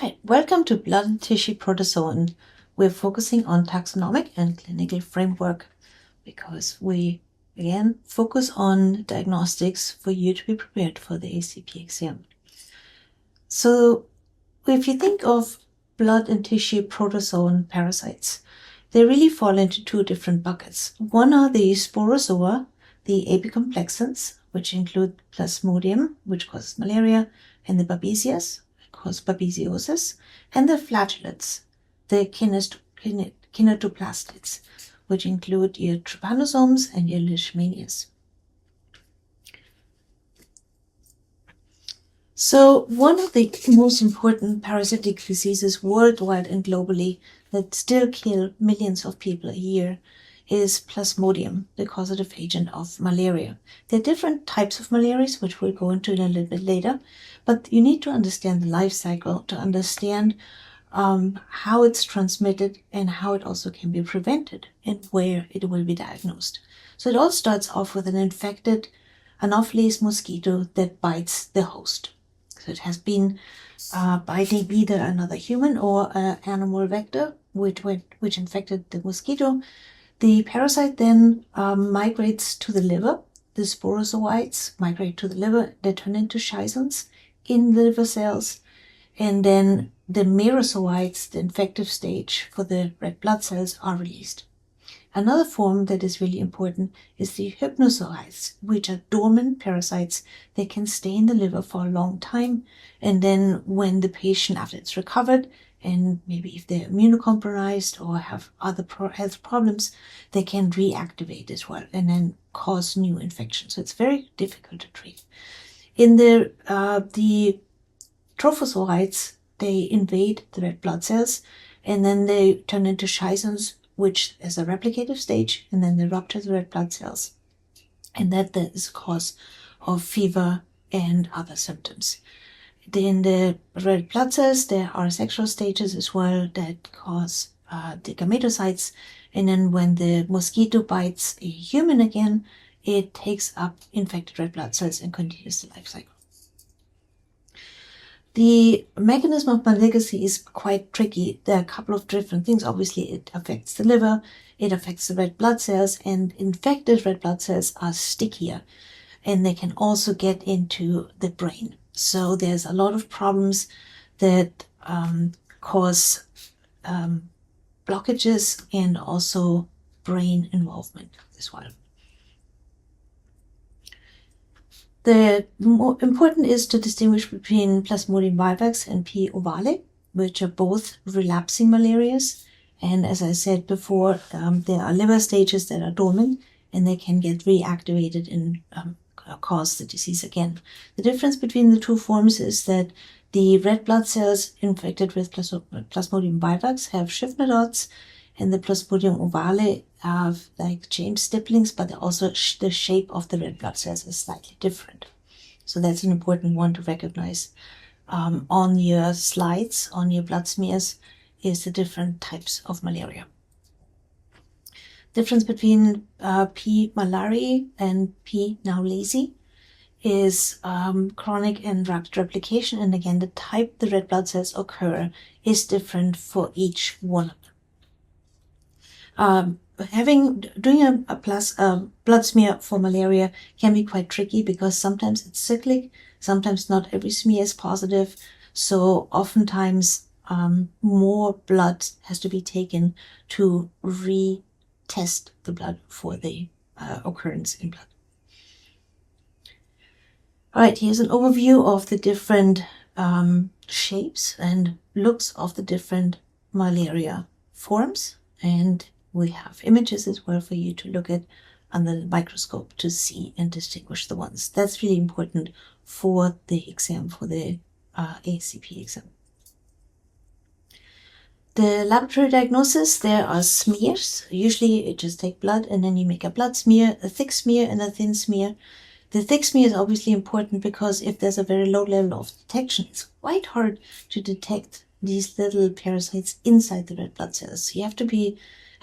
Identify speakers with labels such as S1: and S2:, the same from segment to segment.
S1: Hi, welcome to Blood and Tissue Protozoan. We're focusing on taxonomic and clinical framework because we, again, focus on diagnostics for you to be prepared for the ACP exam. So if you think of blood and tissue protozoan parasites, they really fall into two different buckets. One are the sporozoa, the apicomplexans, which include Plasmodium, which causes malaria, and the Babesias, cause babesiosis, and the flagellates, the kinetoplastids, which include your trypanosomes and your leishmanias. So one of the most important parasitic diseases worldwide and globally that still kill millions of people a year is Plasmodium, the causative agent of malaria. There are different types of malarias, which we'll go into in a little bit later, but you need to understand the life cycle to understand how it's transmitted and how it also can be prevented and where it will be diagnosed. So it all starts off with an infected Anopheles mosquito that bites the host. So it has been biting either another human or an animal vector which infected the mosquito. The parasite then migrates to the liver. The sporozoites migrate to the liver. They turn into schizons in the liver cells. And then the merozoites, the infective stage for the red blood cells, are released. Another form that is really important is the hypnozoites, which are dormant parasites. They can stay in the liver for a long time. And then when the patient, after it's recovered, and maybe if they're immunocompromised or have other health problems, they can reactivate as well and then cause new infections. So it's very difficult to treat. In the trophozoites, they invade the red blood cells and then they turn into schizons, which is a replicative stage, and then they rupture the red blood cells. And that is the cause of fever and other symptoms. In the red blood cells, there are sexual stages as well that cause the gametocytes. And then when the mosquito bites a human again, it takes up infected red blood cells and continues the life cycle. The mechanism of malignancy is quite tricky. There are a couple of different things. Obviously, it affects the liver, it affects the red blood cells, and infected red blood cells are stickier, and they can also get into the brain. So there's a lot of problems that cause blockages and also brain involvement as well. The more important is to distinguish between Plasmodium vivax and P. ovale, which are both relapsing malarias. And as I said before, there are liver stages that are dormant and they can get reactivated and cause the disease again. The difference between the two forms is that the red blood cells infected with Plasmodium vivax have Schiffner dots, and the Plasmodium ovale have like James stipplings, but also the shape of the red blood cells is slightly different. So that's an important one to recognize. On your slides, on your blood smears, is the different types of malaria. Difference between P. malariae and P. knowlesi is chronic and rapid replication. And again, the type the red blood cells occur is different for each one of them. Doing a blood smear for malaria can be quite tricky because sometimes it's cyclic, sometimes not every smear is positive. So oftentimes more blood has to be taken to retest the blood for the occurrence in blood. All right, here's an overview of the different shapes and looks of the different malaria forms, and we have images as well for you to look at under the microscope to see and distinguish the ones. That's really important for the exam, for the ACP exam. The laboratory diagnosis, there are smears. Usually you just take blood and then you make a blood smear, a thick smear and a thin smear. The thick smear is obviously important because if there's a very low level of detection, it's quite hard to detect these little parasites inside the red blood cells. You have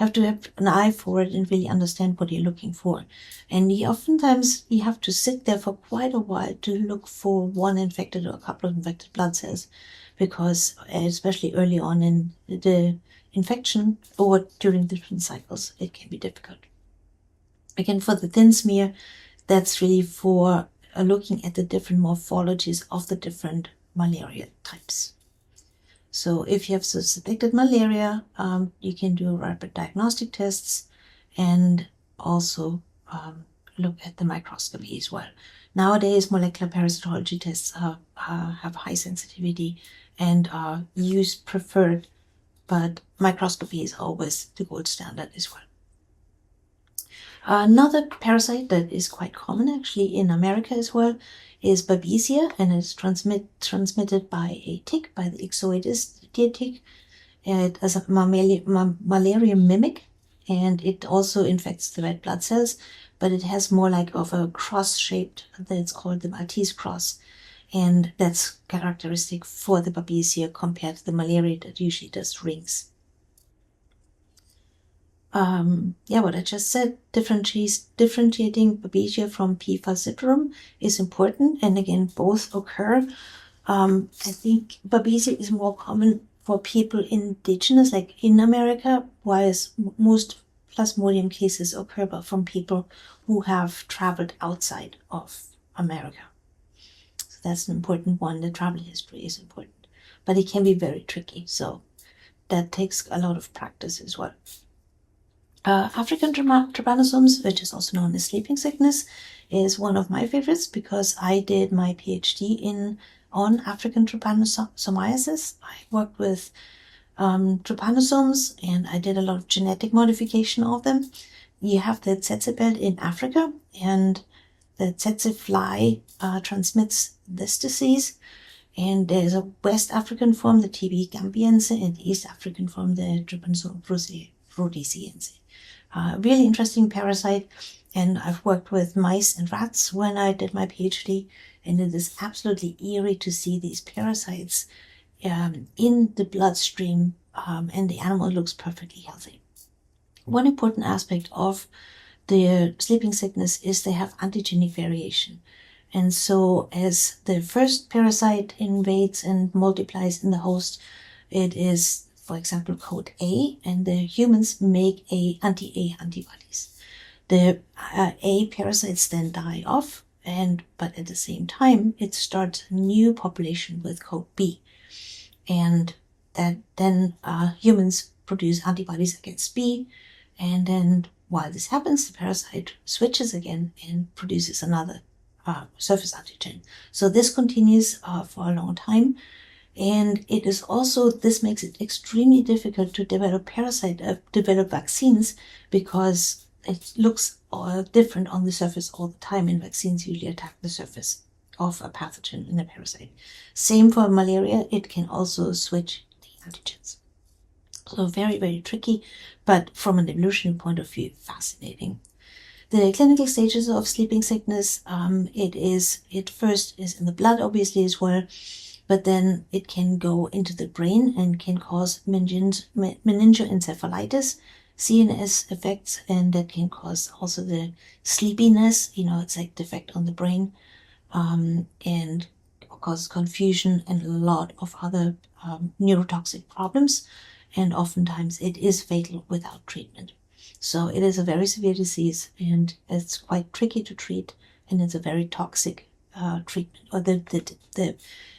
S1: have to have an eye for it and really understand what you're looking for. And oftentimes you have to sit there for quite a while to look for one infected or a couple of infected blood cells, because especially early on in the infection or during different cycles, it can be difficult. Again, for the thin smear, that's really for looking at the different morphologies of the different malaria types. So if you have suspected malaria, you can do rapid diagnostic tests and also look at the microscopy as well. Nowadays, molecular parasitology tests have high sensitivity and are used preferred, but microscopy is always the gold standard as well. Another parasite that is quite common actually in America as well is Babesia, and it's transmitted by a tick, by the Ixodes tick. It is a malaria mimic, and it also infects the red blood cells, but it has more like of a cross-shaped, that's called the Maltese cross, and that's characteristic for the Babesia compared to the malaria that usually does rings. What I just said, differentiating Babesia from P. falciparum is important, and again, both occur. I think Babesia is more common for people indigenous, like in America, whereas most Plasmodium cases occur from people who have traveled outside of America. So that's an important one. The travel history is important, but it can be very tricky, so that takes a lot of practice as well. African trypanosomes, which is also known as sleeping sickness, is one of my favorites because I did my PhD on African trypanosomiasis. I worked with trypanosomes, and I did a lot of genetic modification of them. You have the tsetse belt in Africa, and the tsetse fly transmits this disease. And there's a West African form, the TB gambiense, and East African form, the Trypanosome rhodesiense. Really interesting parasite, and I've worked with mice and rats when I did my PhD, and it is absolutely eerie to see these parasites in the bloodstream, and the animal looks perfectly healthy. One important aspect of the sleeping sickness is they have antigenic variation. And so as the first parasite invades and multiplies in the host, it is, for example, code A, and the humans make anti-A antibodies. The A parasites then die off, but at the same time, it starts a new population with code B. And that then humans produce antibodies against B, and then while this happens, the parasite switches again and produces another surface antigen. So this continues for a long time. And it is also, this makes it extremely difficult to develop vaccines, because it looks different on the surface all the time, and vaccines usually attack the surface of a pathogen in a parasite. Same for malaria, it can also switch the antigens. So very, very tricky, but from an evolutionary point of view, fascinating. The clinical stages of sleeping sickness, it first is in the blood, obviously, as well. But then it can go into the brain and can cause meningoencephalitis, CNS effects, and that can cause also the sleepiness. It's like defect on the brain, and causes confusion and a lot of other neurotoxic problems. And oftentimes it is fatal without treatment. So it is a very severe disease, and it's quite tricky to treat, and it's a very toxic treatment, or the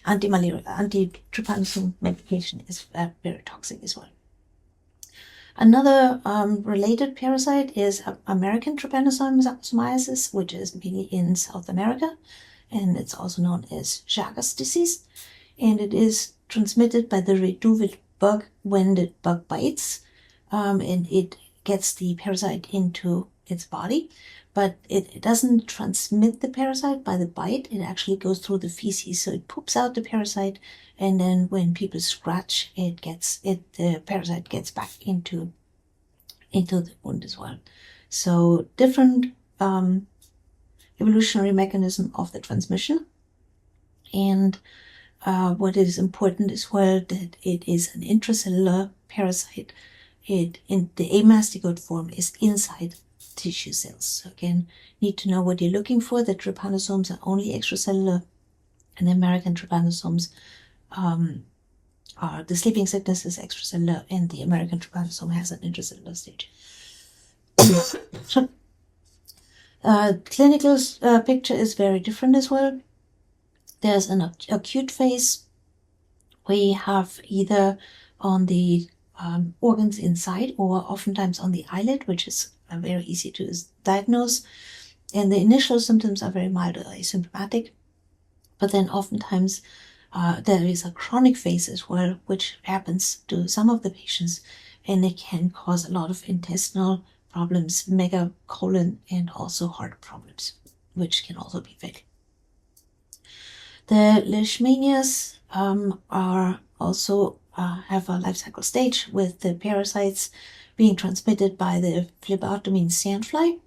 S1: anti-trypanosome medication is very toxic as well. Another related parasite is American trypanosomiasis, which is mainly in South America, and it's also known as Chagas disease, and it is transmitted by the reduvit bug when the bug bites, and it gets the parasite into its body. But it doesn't transmit the parasite by the bite. It actually goes through the feces. So it poops out the parasite, and then when people scratch, the parasite gets back into the wound as well. So different evolutionary mechanism of the transmission. And what is important as well, that it is an intracellular parasite, in the amastigote form is inside tissue cells. So again, need to know what you're looking for. The trypanosomes are only extracellular, and the American trypanosomes are the sleeping sickness is extracellular, and the American trypanosome has an intracellular stage. Clinical picture is very different as well. There's an acute phase. We have either on the organs inside or oftentimes on the eyelid, which is very easy to diagnose. And the initial symptoms are very mild or asymptomatic. But then oftentimes there is a chronic phase as well, which happens to some of the patients, and it can cause a lot of intestinal problems, megacolon, and also heart problems, which can also be fatal. The leishmanias are also have a life cycle stage, with the parasites being transmitted by the phlebotomine sandfly,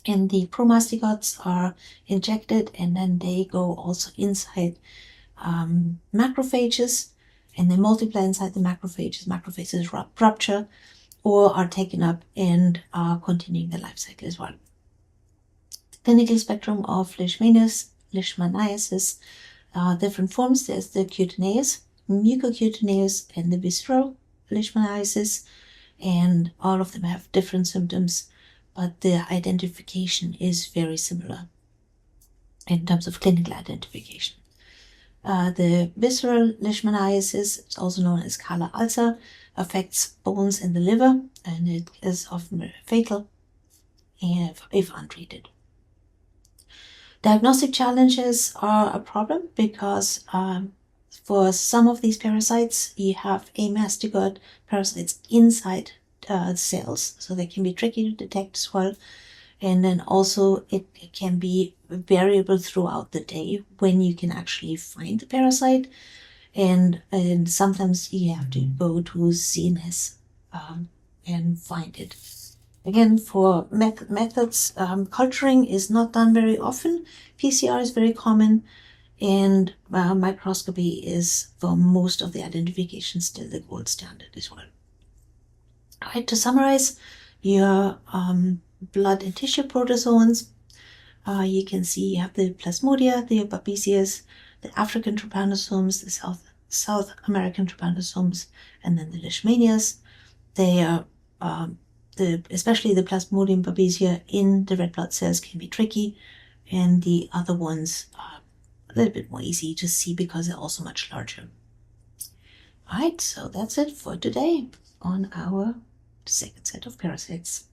S1: and the promastigotes are injected, and then they go also inside macrophages, and they multiply inside the macrophages. Macrophages rupture or are taken up and are continuing the life cycle as well. The clinical spectrum of leishmaniasis, different forms. There's the cutaneous, mucocutaneous, and the visceral leishmaniasis, and all of them have different symptoms, but the identification is very similar in terms of clinical identification. The visceral leishmaniasis, it's also known as Kala ulcer, affects bones in the liver, and it is often fatal if untreated. Diagnostic challenges are a problem because for some of these parasites, you have amastigote parasites inside cells, so they can be tricky to detect as well. And then also it can be variable throughout the day when you can actually find the parasite, and sometimes you have to go to CNS and find it. Again, for methods, culturing is not done very often. PCR is very common, and microscopy is, for most of the identification, still the gold standard as well. All right, to summarize, your blood and tissue protozoans, you can see you have the Plasmodia, the Babesias, the African trypanosomes, the South American trypanosomes, and then the leishmanias. They are especially the Plasmodium babesia in the red blood cells can be tricky, and the other ones are a little bit more easy to see because they're also much larger. Alright, so that's it for today on our second set of parasites.